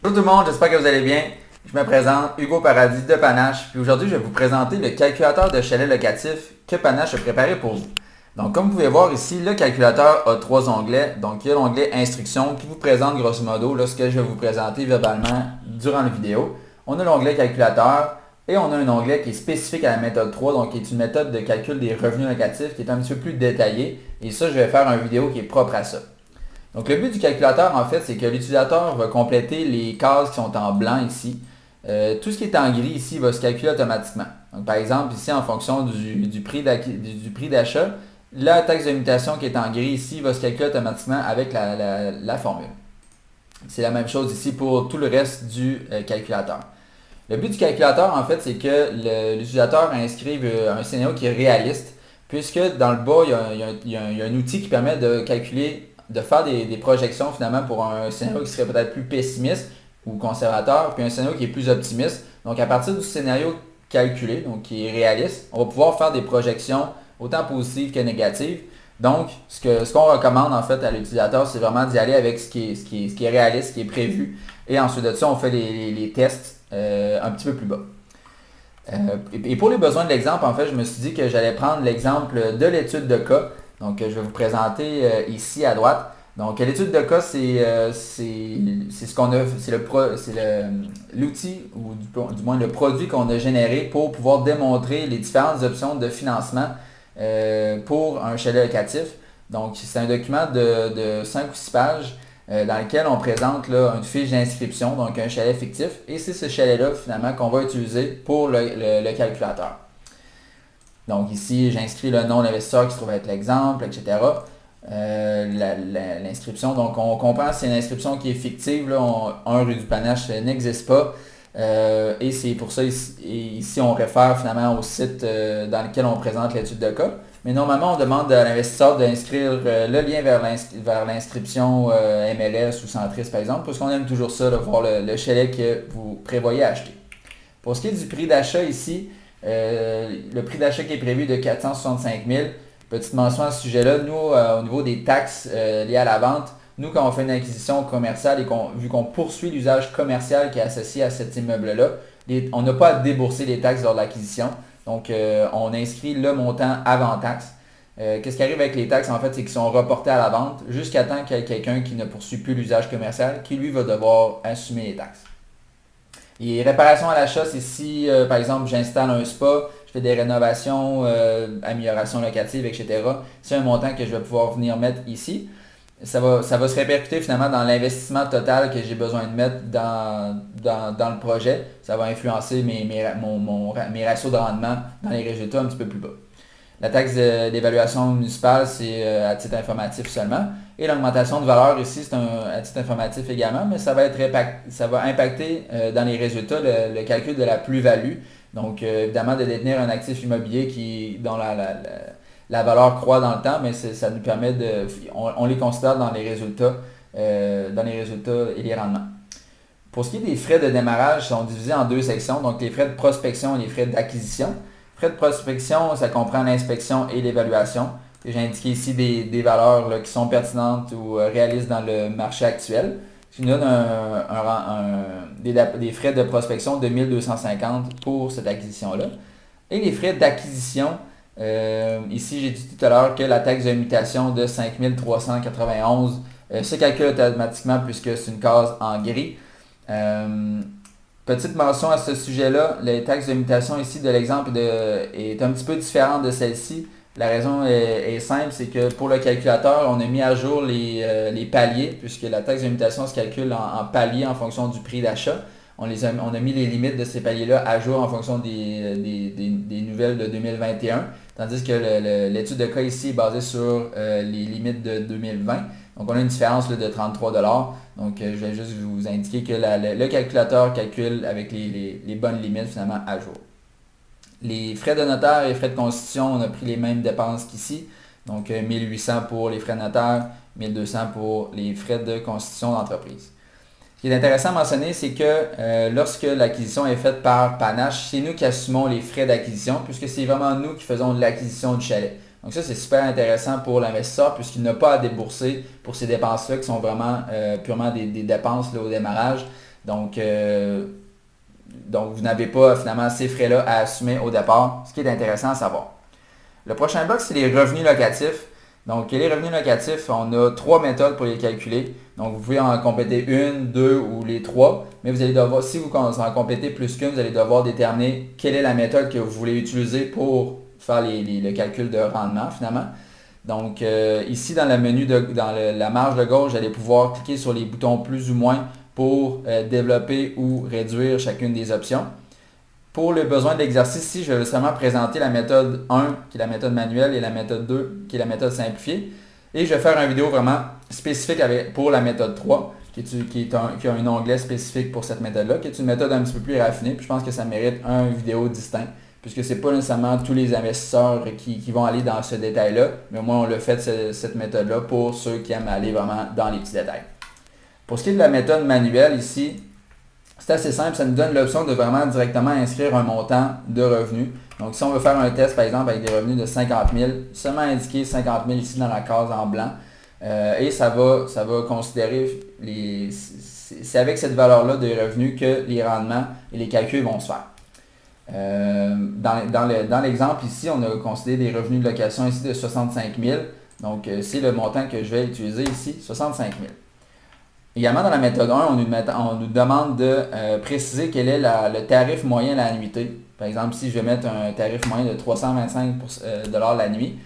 Bonjour tout le monde, j'espère que vous allez bien. Je me présente, Hugo Paradis de Panache. Puis aujourd'hui, je vais vous présenter le calculateur de chalet locatif que Panache a préparé pour vous. Donc comme vous pouvez voir ici, le calculateur a trois onglets. Donc il y a l'onglet Instructions qui vous présente grosso modo là, ce que je vais vous présenter verbalement durant la vidéo. On a l'onglet Calculateur et on a un onglet qui est spécifique à la méthode 3, donc qui est une méthode de calcul des revenus locatifs qui est un petit peu plus détaillée. Et ça, je vais faire une vidéo qui est propre à ça. Donc le but du calculateur en fait c'est que l'utilisateur va compléter les cases qui sont en blanc ici. Tout ce qui est en gris ici va se calculer automatiquement. Donc, par exemple ici en fonction du prix d'achat, la taxe de mutation qui est en gris ici va se calculer automatiquement avec la formule. C'est la même chose ici pour tout le reste du calculateur. Le but du calculateur en fait c'est que l'utilisateur inscrive un scénario qui est réaliste puisque dans le bas il y a un outil qui permet de calculer de faire des projections finalement pour un scénario qui serait peut-être plus pessimiste ou conservateur, puis un scénario qui est plus optimiste. Donc à partir du scénario calculé, donc qui est réaliste, on va pouvoir faire des projections autant positives que négatives. Donc ce qu'on recommande en fait à l'utilisateur, c'est vraiment d'y aller avec ce qui est réaliste, ce qui est prévu. Et ensuite de ça, on fait les tests un petit peu plus bas. Et pour les besoins de l'exemple, en fait, je me suis dit que j'allais prendre l'exemple de l'étude de cas. Donc, je vais vous présenter ici à droite. Donc, l'étude de cas, c'est ce qu'on a, c'est l'outil ou du moins le produit qu'on a généré pour pouvoir démontrer les différentes options de financement pour un chalet locatif. Donc, c'est un document de 5 ou 6 pages dans lequel on présente là, une fiche d'inscription, donc un chalet fictif. Et c'est ce chalet-là, finalement, qu'on va utiliser pour le calculateur. Donc ici, j'inscris le nom de l'investisseur qui se trouve être l'exemple, etc. L'inscription, donc on comprend que c'est une inscription qui est fictive. Là, 1 rue du Panache n'existe pas. Et c'est pour ça, ici, on réfère finalement au site dans lequel on présente l'étude de cas. Mais normalement, on demande à l'investisseur d'inscrire le lien vers l'inscription MLS ou Centris, par exemple, parce qu'on aime toujours ça, là, voir le chalet que vous prévoyez acheter. Pour ce qui est du prix d'achat ici, le prix d'achat qui est prévu de 465 000. Petite mention à ce sujet-là, nous, au niveau des taxes liées à la vente, nous, quand on fait une acquisition commerciale et vu qu'on poursuit l'usage commercial qui est associé à cet immeuble-là, on n'a pas à débourser les taxes lors de l'acquisition. Donc, on inscrit le montant avant taxe. Qu'est-ce qui arrive avec les taxes, en fait, c'est qu'ils sont reportés à la vente jusqu'à temps qu'il y ait quelqu'un qui ne poursuit plus l'usage commercial, qui lui va devoir assumer les taxes. Les réparations à l'achat, c'est si, par exemple, j'installe un spa, je fais des rénovations, améliorations locatives, etc. C'est un montant que je vais pouvoir venir mettre ici. Ça va se répercuter finalement dans l'investissement total que j'ai besoin de mettre dans le projet. Ça va influencer mes ratios de rendement dans les résultats un petit peu plus bas. La taxe d'évaluation municipale, c'est à titre informatif seulement. Et l'augmentation de valeur ici, c'est à titre informatif également, mais ça va impacter dans les résultats le calcul de la plus-value. Donc, évidemment, de détenir un actif immobilier dont la valeur croît dans le temps, mais ça nous permet on les considère dans les résultats et les rendements. Pour ce qui est des frais de démarrage, ils sont divisés en deux sections, donc les frais de prospection et les frais d'acquisition. Frais de prospection, ça comprend l'inspection et l'évaluation. J'ai indiqué ici des valeurs là, qui sont pertinentes ou réalistes dans le marché actuel. Ce qui nous donne des frais de prospection de 1250 pour cette acquisition-là. Et les frais d'acquisition, ici j'ai dit tout à l'heure que la taxe de mutation de 5391 se calcule automatiquement puisque c'est une case en gris. Petite mention à ce sujet-là, les taxes de mutation ici de l'exemple est un petit peu différente de celle-ci. La raison est simple, c'est que pour le calculateur, on a mis à jour les paliers, puisque la taxe de mutation se calcule en paliers en fonction du prix d'achat. On a mis les limites de ces paliers-là à jour en fonction des nouvelles de 2021, tandis que l'étude de cas ici est basée sur les limites de 2020. Donc on a une différence là, de 33 $. Donc je vais juste vous indiquer que le calculateur calcule avec les bonnes limites finalement à jour. Les frais de notaire et frais de constitution, on a pris les mêmes dépenses qu'ici. Donc 1800 pour les frais de notaire, 1200 pour les frais de constitution d'entreprise. Ce qui est intéressant à mentionner, c'est que lorsque l'acquisition est faite par Panache, c'est nous qui assumons les frais d'acquisition puisque c'est vraiment nous qui faisons de l'acquisition du chalet. Donc ça, c'est super intéressant pour l'investisseur puisqu'il n'a pas à débourser pour ces dépenses-là qui sont vraiment purement des dépenses là, au démarrage. Donc vous n'avez pas finalement ces frais-là à assumer au départ, ce qui est intéressant à savoir. Le prochain bloc, c'est les revenus locatifs. Donc les revenus locatifs, on a 3 méthodes pour les calculer. Donc vous pouvez en compléter une, deux ou les trois, mais vous allez devoir, si vous en complétez plus qu'une, vous allez devoir déterminer quelle est la méthode que vous voulez utiliser pour faire le calcul de rendement finalement. Donc ici dans le menu, la marge de gauche, vous allez pouvoir cliquer sur les boutons plus ou moins pour développer ou réduire chacune des options. Pour le besoin de l'exercice ici, je vais seulement présenter la méthode 1, qui est la méthode manuelle, et la méthode 2, qui est la méthode simplifiée. Et je vais faire une vidéo vraiment spécifique pour la méthode 3, qui a un onglet spécifique pour cette méthode-là, qui est une méthode un petit peu plus raffinée. Puis je pense que ça mérite une vidéo distincte, puisque ce n'est pas nécessairement tous les investisseurs qui vont aller dans ce détail-là, mais au moins on l'a fait cette méthode-là pour ceux qui aiment aller vraiment dans les petits détails. Pour ce qui est de la méthode manuelle ici, c'est assez simple, ça nous donne l'option de vraiment directement inscrire un montant de revenus. Donc si on veut faire un test par exemple avec des revenus de 50 000, seulement indiquer 50 000 ici dans la case en blanc. Et ça va considérer, c'est avec cette valeur-là de revenus que les rendements et les calculs vont se faire. Dans l'exemple ici, on a considéré des revenus de location ici de 65 000. Donc c'est le montant que je vais utiliser ici, 65 000. Également, dans la méthode 1, on nous demande de préciser quel est le tarif moyen à la nuitée. Par exemple, si je vais mettre un tarif moyen de 325 $ la nuit,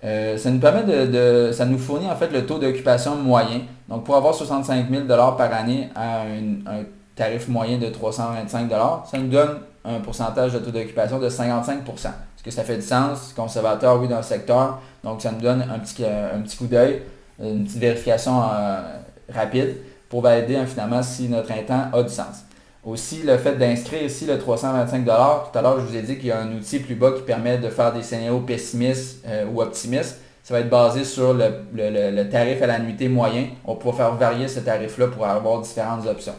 ça nous permet ça nous fournit en fait le taux d'occupation moyen. Donc, pour avoir 65 000 $ par année à un tarif moyen de 325 $, ça nous donne un pourcentage de taux d'occupation de 55 %. Est-ce que ça fait du sens? Conservateur, oui, dans le secteur. Donc, ça nous donne un petit coup d'œil, une petite vérification rapide pour valider finalement si notre intent a du sens. Aussi, le fait d'inscrire ici le 325 $, tout à l'heure je vous ai dit qu'il y a un outil plus bas qui permet de faire des scénarios pessimistes ou optimistes. Ça va être basé sur le tarif à la nuitée moyen. On peut faire varier ce tarif-là pour avoir différentes options.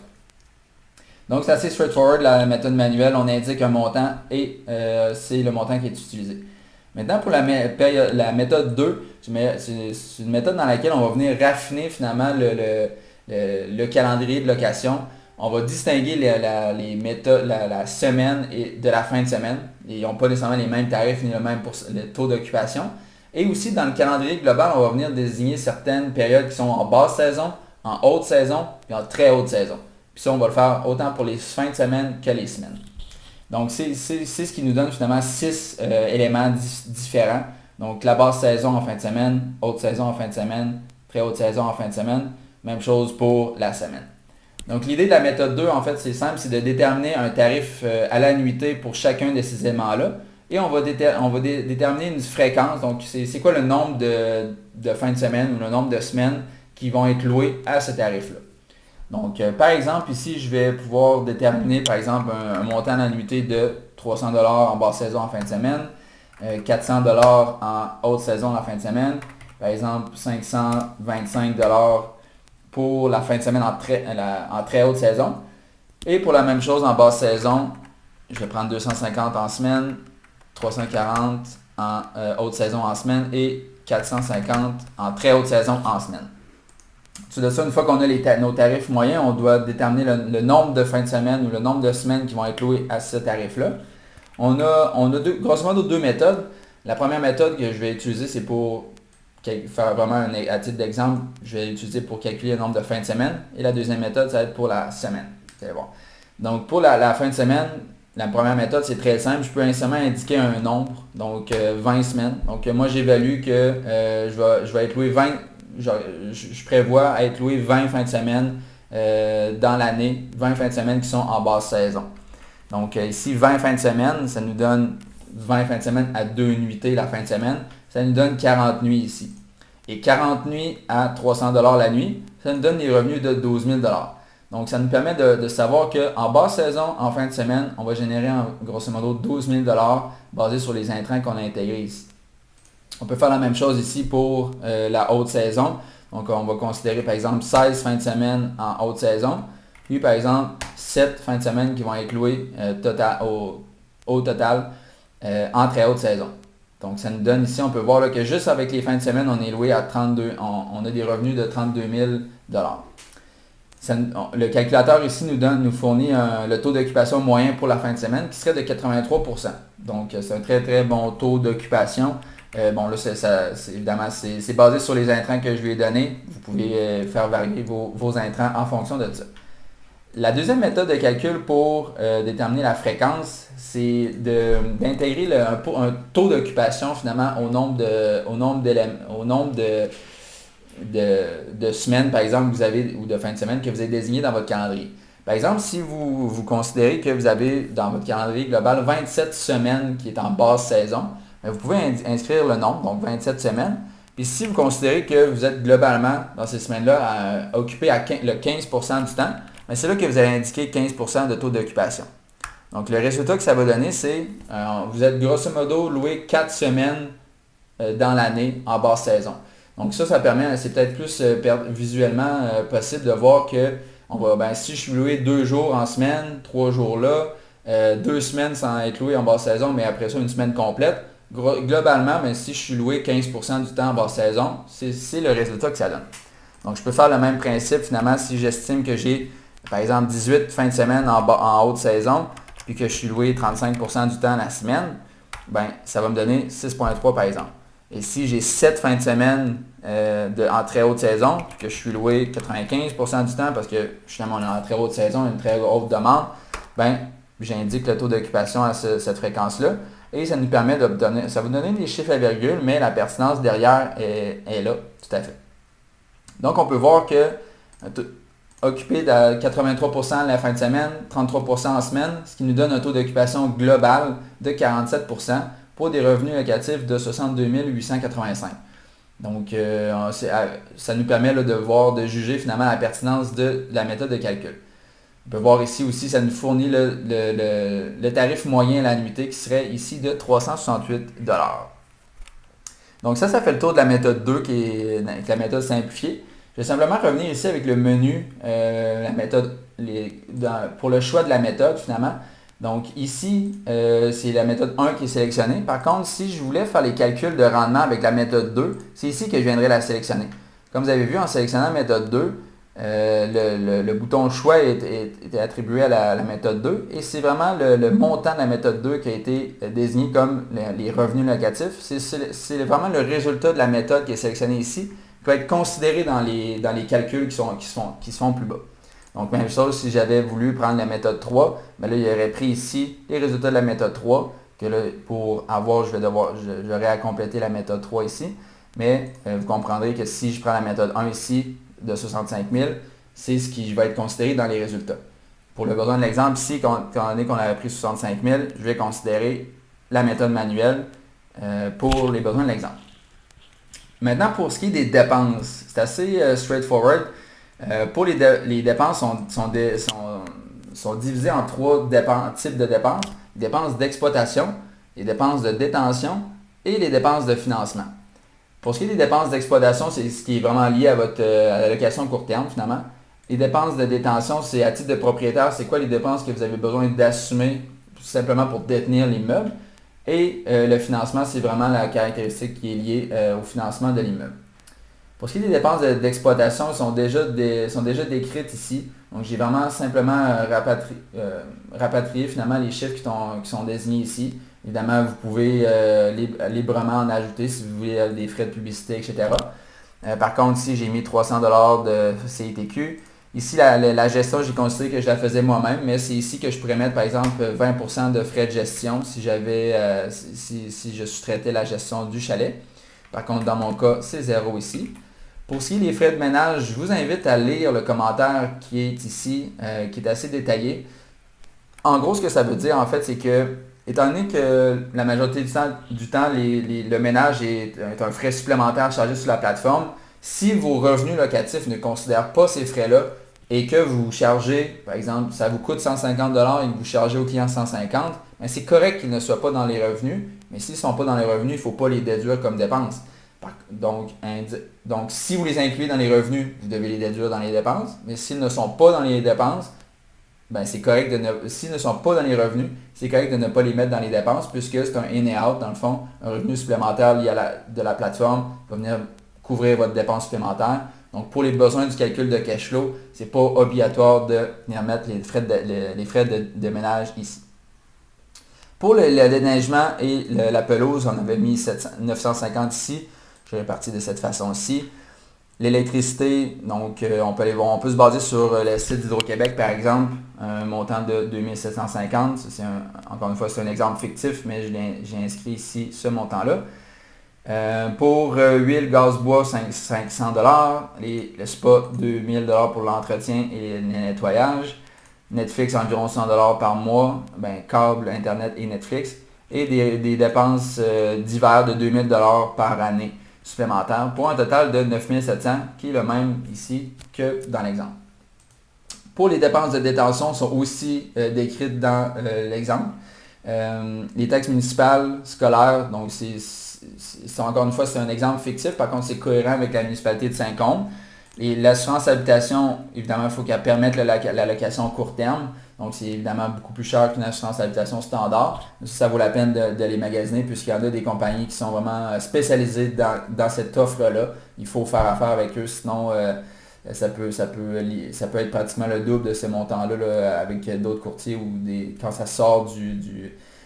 Donc c'est assez straightforward la méthode manuelle. On indique un montant et c'est le montant qui est utilisé. Maintenant pour la méthode 2, c'est une méthode dans laquelle on va venir raffiner finalement le calendrier de location. On va distinguer les méthodes, la semaine et de la fin de semaine. Ils n'ont pas nécessairement les mêmes tarifs ni le taux d'occupation. Et aussi dans le calendrier global, on va venir désigner certaines périodes qui sont en basse saison, en haute saison et en très haute saison. Puis ça, on va le faire autant pour les fins de semaine que les semaines. Donc c'est ce qui nous donne finalement 6 éléments différents. Donc la basse saison en fin de semaine, haute saison en fin de semaine, très haute saison en fin de semaine. Même chose pour la semaine. Donc l'idée de la méthode 2, en fait, c'est simple, c'est de déterminer un tarif à la nuitée pour chacun de ces éléments-là. Et on va déterminer une fréquence. Donc c'est quoi le nombre de fins de semaine ou le nombre de semaines qui vont être louées à ce tarif-là. Donc par exemple, ici, je vais pouvoir déterminer par exemple un montant à la nuitée de 300 $ en basse saison en fin de semaine, 400 $ en haute saison en fin de semaine, par exemple 525 $ pour la fin de semaine en très haute saison. Et pour la même chose en basse saison, je vais prendre 250 en semaine, 340 en haute saison en semaine et 450 en très haute saison en semaine. Tout de ça, une fois qu'on a nos tarifs moyens, on doit déterminer le nombre de fins de semaine ou le nombre de semaines qui vont être louées à ce tarif-là. On a grosso modo deux méthodes. La première méthode que je vais utiliser, c'est pour faire vraiment à titre d'exemple, je vais l'utiliser pour calculer le nombre de fins de semaine. Et la deuxième méthode, ça va être pour la semaine. Vous allez voir. Donc pour la fin de semaine, la première méthode, c'est très simple. Je peux seulement indiquer un nombre, donc 20 semaines. Donc moi, j'évalue que je vais être loué 20, je prévois être loué 20 fins de semaine dans l'année, 20 fins de semaine qui sont en basse saison. Donc ici, 20 fins de semaine, ça nous donne 20 fins de semaine à 2 nuitées la fin de semaine. Ça nous donne 40 nuits ici. Et 40 nuits à 300 $ la nuit, ça nous donne des revenus de 12 000 $. Donc ça nous permet de savoir qu'en basse saison, en fin de semaine, on va générer grosso modo 12 000 $ basés sur les intrants qu'on a intégrés ici. On peut faire la même chose ici pour la haute saison. Donc on va considérer par exemple 16 fins de semaine en haute saison. Puis par exemple 7 fins de semaine qui vont être louées au total en très haute saison. Donc ça nous donne ici, on peut voir là, que juste avec les fins de semaine, on est loué à 32, on a des revenus de 32 000 $. le calculateur ici nous fournit le taux d'occupation moyen pour la fin de semaine qui serait de 83%. Donc, c'est un très très bon taux d'occupation. Bon, là, évidemment, c'est basé sur les intrants que je lui ai donnés. Vous pouvez faire varier vos intrants en fonction de ça. La deuxième méthode de calcul pour déterminer la fréquence, c'est d'intégrer un taux d'occupation finalement au nombre de semaines, par exemple, que vous avez, ou de fin de semaine que vous avez désigné dans votre calendrier. Par exemple, si vous considérez que vous avez dans votre calendrier global 27 semaines qui est en basse saison, vous pouvez inscrire le nombre, donc 27 semaines. Puis si vous considérez que vous êtes globalement, dans ces semaines-là, occupé à le 15% du temps, c'est là que vous allez indiquer 15% de taux d'occupation. Donc le résultat que ça va donner, c'est vous êtes grosso modo loué 4 semaines dans l'année en basse saison. Donc ça permet, c'est peut-être plus visuellement possible de voir que si je suis loué 2 jours en semaine, 3 jours là, 2 semaines sans être loué en basse saison, mais après ça une semaine complète, globalement, si je suis loué 15% du temps en basse saison, c'est le résultat que ça donne. Donc je peux faire le même principe finalement si j'estime que j'ai par exemple 18 fins de semaine en haute saison, puis que je suis loué 35% du temps la semaine, ça va me donner 6,3 par exemple. Et si j'ai 7 fins de semaine en très haute saison, puis que je suis loué 95% du temps parce que justement on est en très haute saison, une très haute demande, j'indique le taux d'occupation à cette fréquence-là. Et ça nous permet ça va vous donner des chiffres à virgule, mais la pertinence derrière est là, tout à fait. Donc on peut voir que occupé de 83% la fin de semaine, 33% en semaine, ce qui nous donne un taux d'occupation global de 47% pour des revenus locatifs de 62 885. Donc, ça nous permet de juger finalement la pertinence de la méthode de calcul. On peut voir ici aussi, ça nous fournit le tarif moyen à l'annuité qui serait ici de 368 $. Donc ça fait le tour de la méthode 2 qui est la méthode simplifiée. Je vais simplement revenir ici avec le menu, la méthode, pour le choix de la méthode finalement. Donc ici, c'est la méthode 1 qui est sélectionnée. Par contre, si je voulais faire les calculs de rendement avec la méthode 2, c'est ici que je viendrais la sélectionner. Comme vous avez vu, en sélectionnant la méthode 2, le bouton choix est attribué à la méthode 2 et c'est vraiment le montant de la méthode 2 qui a été désigné comme les revenus locatifs. C'est vraiment le résultat de la méthode qui est sélectionné ici qui va être considéré dans les calculs qui se font plus bas. Donc même chose si j'avais voulu prendre la méthode 3, là il aurait pris ici les résultats de la méthode 3 que là, pour avoir, j'aurais à compléter la méthode 3 ici. Mais vous comprendrez que si je prends la méthode 1 ici de 65 000, c'est ce qui va être considéré dans les résultats. Pour le besoin de l'exemple ici, quand on avait pris 65 000, je vais considérer la méthode manuelle pour les besoins de l'exemple. Maintenant, pour ce qui est des dépenses, c'est assez straightforward. Pour les dépenses sont divisées en 3 types de dépenses. Les dépenses d'exploitation, les dépenses de détention et les dépenses de financement. Pour ce qui est des dépenses d'exploitation, c'est ce qui est vraiment lié à la location court terme finalement. Les dépenses de détention, c'est à titre de propriétaire, c'est quoi les dépenses que vous avez besoin d'assumer tout simplement pour détenir l'immeuble. Et le financement, c'est vraiment la caractéristique qui est liée au financement de l'immeuble. Pour ce qui est des dépenses d'exploitation, sont déjà décrites ici. Donc j'ai vraiment simplement rapatrié finalement les chiffres qui sont désignés ici. Évidemment, vous pouvez librement en ajouter si vous voulez des frais de publicité, etc. Par contre, ici, j'ai mis 300 $ de CITQ. Ici, la gestion, j'ai considéré que je la faisais moi-même, mais c'est ici que je pourrais mettre, par exemple, 20% de frais de gestion si je sous-traitais la gestion du chalet. Par contre, dans mon cas, c'est 0 ici. Pour ce qui est des frais de ménage, je vous invite à lire le commentaire qui est ici, qui est assez détaillé. En gros, ce que ça veut dire, en fait, c'est que, étant donné que la majorité du temps le ménage est un frais supplémentaire chargé sur la plateforme, si vos revenus locatifs ne considèrent pas ces frais-là et que vous chargez, par exemple, ça vous coûte 150 $ et que vous chargez au client 150, c'est correct qu'ils ne soient pas dans les revenus, mais s'ils ne sont pas dans les revenus, il ne faut pas les déduire comme dépenses. Donc, si vous les incluez dans les revenus, vous devez les déduire dans les dépenses, mais s'ils ne sont pas dans les dépenses, c'est correct s'ils ne sont pas dans les revenus, c'est correct de ne pas les mettre dans les dépenses puisque c'est un in et out, dans le fond, un revenu supplémentaire lié de la plateforme va venir couvrir votre dépense supplémentaire. Donc pour les besoins du calcul de cash flow, ce n'est pas obligatoire de venir mettre les frais de ménage ici. Pour le déneigement et la pelouse, on avait mis 950 ici. Je vais répartir de cette façon-ci. L'électricité, donc on peut se baser sur le site d'Hydro-Québec par exemple, un montant de 2750. Encore une fois, c'est un exemple fictif, mais j'ai inscrit ici ce montant-là. Pour huile, gaz, bois, 500 $. Le spa, 2000 $ pour l'entretien et le nettoyage. Netflix, environ 100 $ par mois. Câble, Internet et Netflix. Et des dépenses d'hiver de 2000 $ par année supplémentaires pour un total de 9700 qui est le même ici que dans l'exemple. Pour les dépenses de détention sont aussi décrites dans l'exemple. Les taxes municipales, scolaires, donc encore une fois, c'est un exemple fictif, par contre c'est cohérent avec la municipalité de Saint-Côme. Et l'assurance habitation, évidemment, il faut qu'elle permette la location court terme. Donc c'est évidemment beaucoup plus cher qu'une assurance habitation standard. Ça vaut la peine de les magasiner puisqu'il y en a des compagnies qui sont vraiment spécialisées dans cette offre-là. Il faut faire affaire avec eux, sinon ça peut être pratiquement le double de ce montant-là là, avec d'autres courtiers ou quand ça sort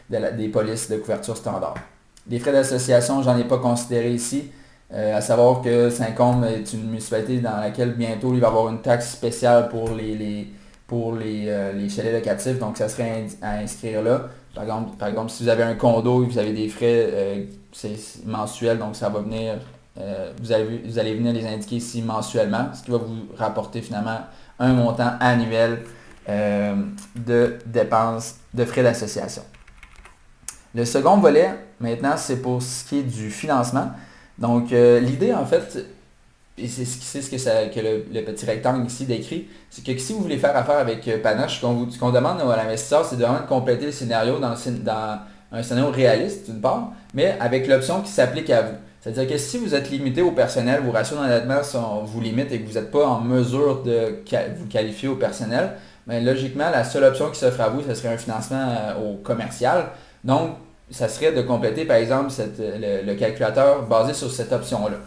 des polices de couverture standard. Les frais d'association, j'en ai pas considéré ici. À savoir que Saint-Côme est une municipalité dans laquelle bientôt il va y avoir une taxe spéciale pour les chalets locatifs, donc ça serait à inscrire là. Par exemple, si vous avez un condo et vous avez des frais mensuels, donc ça va venir, vous allez venir les indiquer ici mensuellement, ce qui va vous rapporter finalement un montant annuel de dépenses de frais d'association. Le second volet, maintenant, c'est pour ce qui est du financement. Donc, l'idée, en fait, et c'est ce que le petit rectangle ici décrit, c'est que si vous voulez faire affaire avec Panache, ce qu'on demande à l'investisseur, c'est de vraiment compléter le scénario dans un scénario réaliste, d'une part, mais avec l'option qui s'applique à vous. C'est-à-dire que si vous êtes limité au personnel, vos ratios d'endettement vous limitent et que vous n'êtes pas en mesure de vous qualifier au personnel, logiquement, la seule option qui s'offre à vous, ce serait un financement au commercial. Donc, ça serait de compléter, par exemple, le calculateur basé sur cette option-là.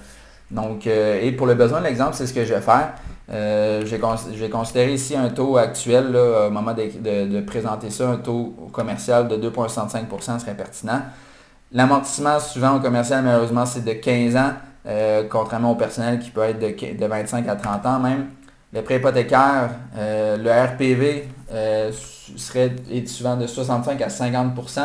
Donc, et pour le besoin de l'exemple, c'est ce que je vais faire. Je vais considérer ici un taux actuel, là, au moment de présenter ça, un taux commercial de 2,65% serait pertinent. L'amortissement suivant au commercial, malheureusement, c'est de 15 ans, contrairement au personnel qui peut être de 25 à 30 ans même. Le prêt hypothécaire, le RPV est souvent de 65 à 50%.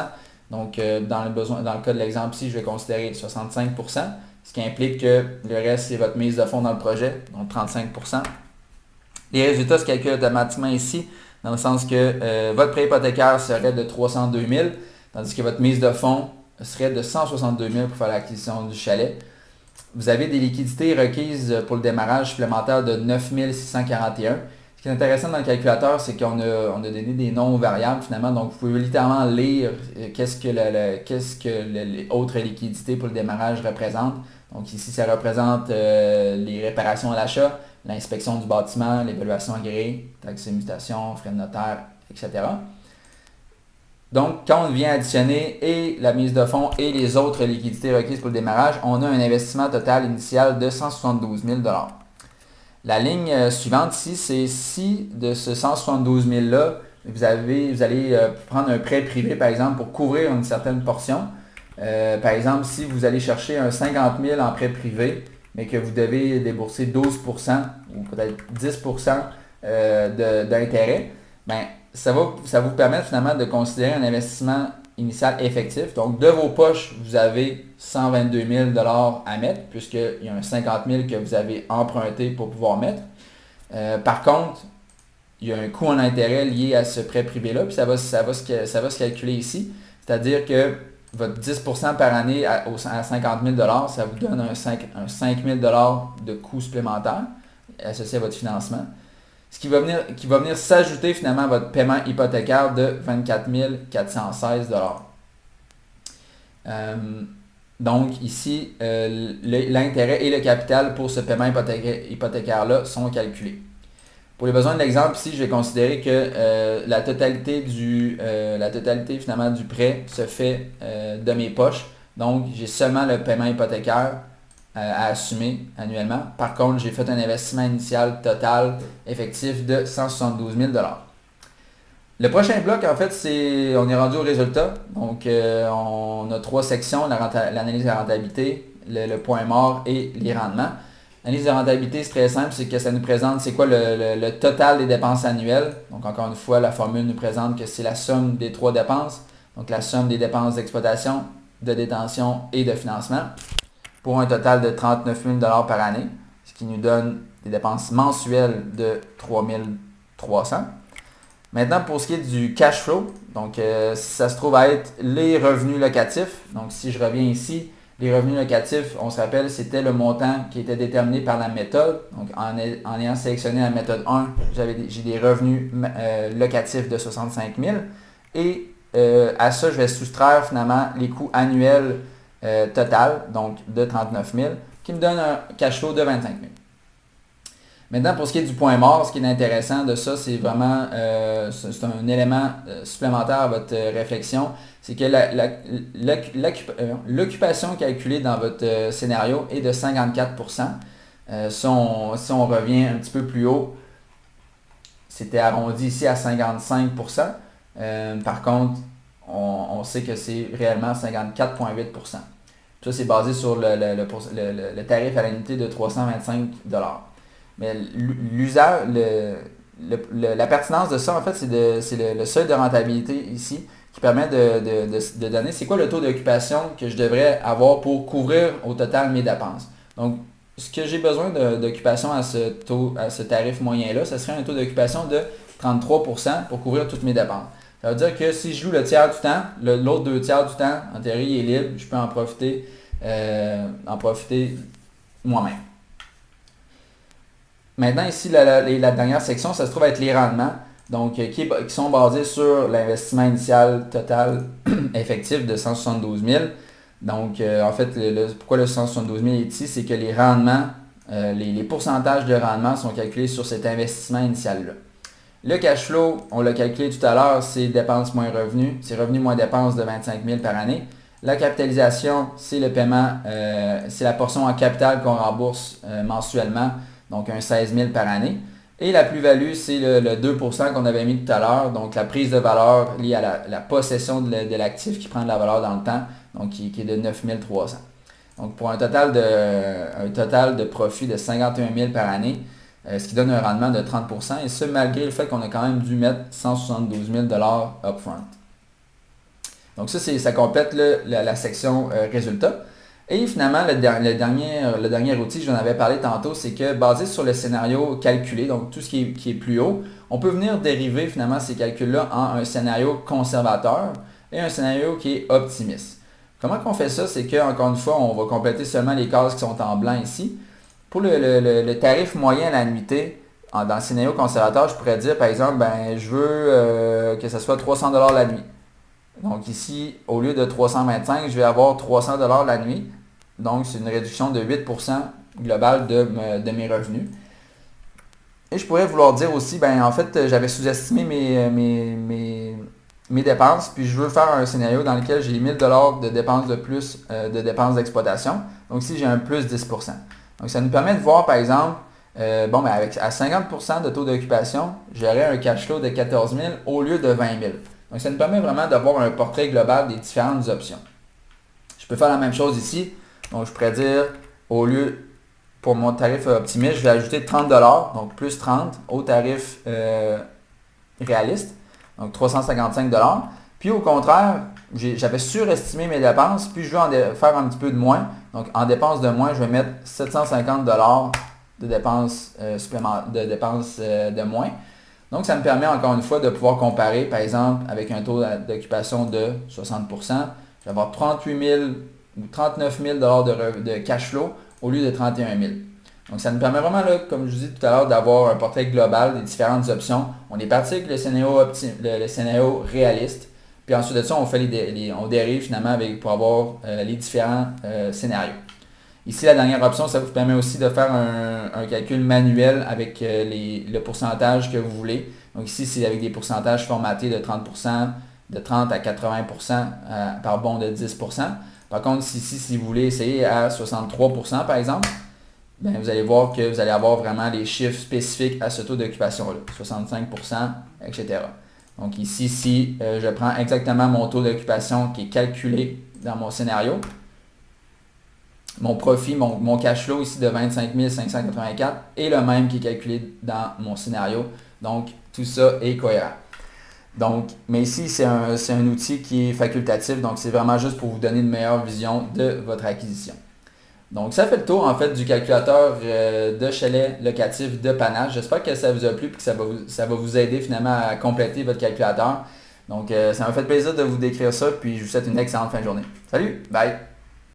Donc, dans le cas de l'exemple ici, je vais considérer 65%, ce qui implique que le reste, c'est votre mise de fonds dans le projet, donc 35%. Les résultats se calculent automatiquement ici, dans le sens que votre prêt hypothécaire serait de 302 000, tandis que votre mise de fonds serait de 162 000 pour faire l'acquisition du chalet. Vous avez des liquidités requises pour le démarrage supplémentaire de 9 641. Ce qui est intéressant dans le calculateur, c'est qu'on a donné des noms aux variables finalement. Donc, vous pouvez littéralement lire qu'est-ce que les autres liquidités pour le démarrage représentent. Donc ici, ça représente les réparations à l'achat, l'inspection du bâtiment, l'évaluation agréée, taxes et mutations, frais de notaire, etc. Donc, quand on vient additionner et la mise de fonds et les autres liquidités requises pour le démarrage, on a un investissement total initial de 172 000 $. La ligne suivante ici, c'est si de ce 172 000 $-là, vous allez prendre un prêt privé, par exemple, pour couvrir une certaine portion. Par exemple, si vous allez chercher un 50 000 en prêt privé, mais que vous devez débourser 12% ou peut-être 10% d'intérêt, ça va vous permettre finalement de considérer un investissement initial effectif. Donc, de vos poches, vous avez 122 000 $ à mettre, puisqu'il y a un 50 000 que vous avez emprunté pour pouvoir mettre. Par contre, il y a un coût en intérêt lié à ce prêt privé-là, puis ça va se calculer ici. C'est-à-dire que votre 10% par année à 50 000 $, ça vous donne un 5 000 $ de coût supplémentaire associé à votre financement. Ce qui va venir s'ajouter finalement à votre paiement hypothécaire de 24 416 $. Donc ici, l'intérêt et le capital pour ce paiement hypothécaire-là sont calculés. Pour les besoins de l'exemple ici, je vais considérer que la totalité finalement du prêt se fait de mes poches. Donc j'ai seulement le paiement hypothécaire à assumer annuellement. Par contre, j'ai fait un investissement initial total effectif de 172 000 $. Le prochain bloc, en fait, on est rendu au résultat. Donc, on a 3 sections, l'analyse de la rentabilité, le point mort et les rendements. L'analyse de rentabilité, c'est très simple, c'est que ça nous présente c'est quoi le total des dépenses annuelles. Donc, encore une fois, la formule nous présente que c'est la somme des 3 dépenses. Donc, la somme des dépenses d'exploitation, de détention et de financement pour un total de 39 000 $ par année, ce qui nous donne des dépenses mensuelles de 3 300. Maintenant, pour ce qui est du cash flow, donc ça se trouve à être les revenus locatifs. Donc, si je reviens ici, les revenus locatifs, on se rappelle, c'était le montant qui était déterminé par la méthode. Donc, en ayant sélectionné la méthode 1, j'ai des revenus locatifs de 65 000. Et à ça, je vais soustraire finalement les coûts annuels total, donc de 39 000, qui me donne un cash flow de 25 000. Maintenant, pour ce qui est du point mort, ce qui est intéressant de ça, c'est vraiment c'est un élément supplémentaire à votre réflexion, c'est que l'occupation calculée dans votre scénario est de 54%. Si on revient un petit peu plus haut, c'était arrondi ici à 55%. Par contre, on sait que c'est réellement 54,8%. Ça, c'est basé sur le tarif à l'unité de 325 $. Mais l'usage, la pertinence de ça, en fait, c'est le seuil de rentabilité ici qui permet de donner c'est quoi le taux d'occupation que je devrais avoir pour couvrir au total mes dépenses. Donc, ce que j'ai besoin d'occupation à ce tarif moyen-là, ce serait un taux d'occupation de 33% pour couvrir toutes mes dépenses. Ça veut dire que si je loue le tiers du temps, l'autre 2 tiers du temps, en théorie, il est libre, je peux en profiter moi-même. Maintenant, ici, la dernière section, ça se trouve être les rendements, donc qui sont basés sur l'investissement initial total effectif de 172 000. Donc, en fait, pourquoi le 172 000 est ici, c'est que les rendements, les pourcentages de rendement sont calculés sur cet investissement initial-là. Le cash flow, on l'a calculé tout à l'heure, c'est dépenses moins revenus. C'est revenus moins dépenses de 25 000 par année. La capitalisation, c'est le paiement, c'est la portion en capital qu'on rembourse mensuellement, donc un 16 000 par année. Et la plus-value, c'est le 2% qu'on avait mis tout à l'heure, donc la prise de valeur liée à la possession de l'actif qui prend de la valeur dans le temps, donc qui est de 9 300. Donc pour un total de profit de 51 000 par année, ce qui donne un rendement de 30%, et ce malgré le fait qu'on a quand même dû mettre 172 000 $ upfront. Donc ça complète la section résultats. Et finalement, le dernier outil, je vous en avais parlé tantôt, c'est que basé sur le scénario calculé, donc tout ce qui est plus haut, on peut venir dériver finalement ces calculs-là en un scénario conservateur et un scénario qui est optimiste. Comment qu'on fait ça? C'est qu'encore une fois, on va compléter seulement les cases qui sont en blanc ici. Pour le tarif moyen à l'annuité, dans le scénario conservateur, je pourrais dire par exemple, je veux que ce soit 300 $ la nuit. Donc ici, au lieu de 325, je vais avoir 300 $ la nuit. Donc c'est une réduction de 8% globale de mes revenus. Et je pourrais vouloir dire aussi, en fait, j'avais sous-estimé mes dépenses, puis je veux faire un scénario dans lequel j'ai 1000 $ de dépenses de plus de dépenses d'exploitation. Donc ici, j'ai un plus 10%. Donc, ça nous permet de voir, par exemple, à 50% de taux d'occupation, j'aurais un cash flow de 14 000 au lieu de 20 000. Donc, ça nous permet vraiment d'avoir un portrait global des différentes options. Je peux faire la même chose ici. Donc, je pourrais dire, au lieu, pour mon tarif optimiste, je vais ajouter 30 $, donc plus 30 au tarif réaliste, donc 355 $. Puis au contraire, j'avais surestimé mes dépenses, puis je veux faire un petit peu de moins. Donc en dépenses de moins, je vais mettre 750 $ de dépenses de moins. Donc ça me permet encore une fois de pouvoir comparer, par exemple, avec un taux d'occupation de 60%, je vais avoir 38 000 ou 39 000 $ de cash flow au lieu de 31 000. Donc ça nous permet vraiment, là, comme je vous dis tout à l'heure, d'avoir un portrait global des différentes options. On est parti avec le scénario réaliste. Puis ensuite de ça, on dérive finalement pour avoir les différents scénarios. Ici, la dernière option, ça vous permet aussi de faire un calcul manuel avec le pourcentage que vous voulez. Donc ici, c'est avec des pourcentages formatés de 30%, de 30 à 80% par bond de 10%. Par contre, si vous voulez essayer à 63% par exemple, bien, vous allez voir que vous allez avoir vraiment les chiffres spécifiques à ce taux d'occupation-là, 65%, etc. Donc ici, si je prends exactement mon taux d'occupation qui est calculé dans mon scénario, mon profit, mon cash flow ici de 25 584 est le même qui est calculé dans mon scénario. Donc, tout ça est cohérent. Donc, mais ici, c'est un outil qui est facultatif, donc c'est vraiment juste pour vous donner une meilleure vision de votre acquisition. Donc, ça fait le tour en fait du calculateur de chalet locatif de Panache. J'espère que ça vous a plu et que ça va vous aider finalement à compléter votre calculateur. Donc, ça m'a fait plaisir de vous décrire ça, puis je vous souhaite une excellente fin de journée. Salut, bye!